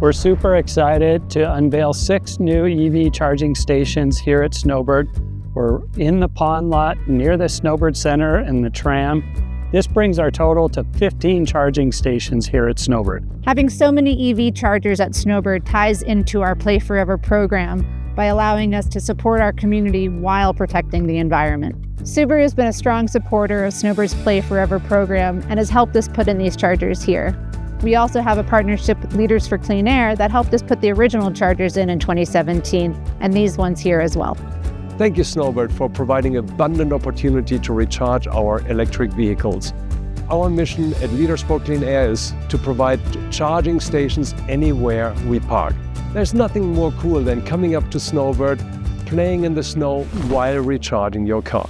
We're super excited to unveil 6 new EV charging stations here at Snowbird. We're in the pond lot near the Snowbird Center and the tram. This brings our total to 15 charging stations here at Snowbird. Having so many EV chargers at Snowbird ties into our Play Forever program by allowing us to support our community while protecting the environment. Subaru has been a strong supporter of Snowbird's Play Forever program and has helped us put in these chargers here. We also have a partnership with Leaders for Clean Air that helped us put the original chargers in 2017, and these ones here as well. Thank you, Snowbird, for providing abundant opportunity to recharge our electric vehicles. Our mission at Leaders for Clean Air is to provide charging stations anywhere we park. There's nothing more cool than coming up to Snowbird, playing in the snow while recharging your car.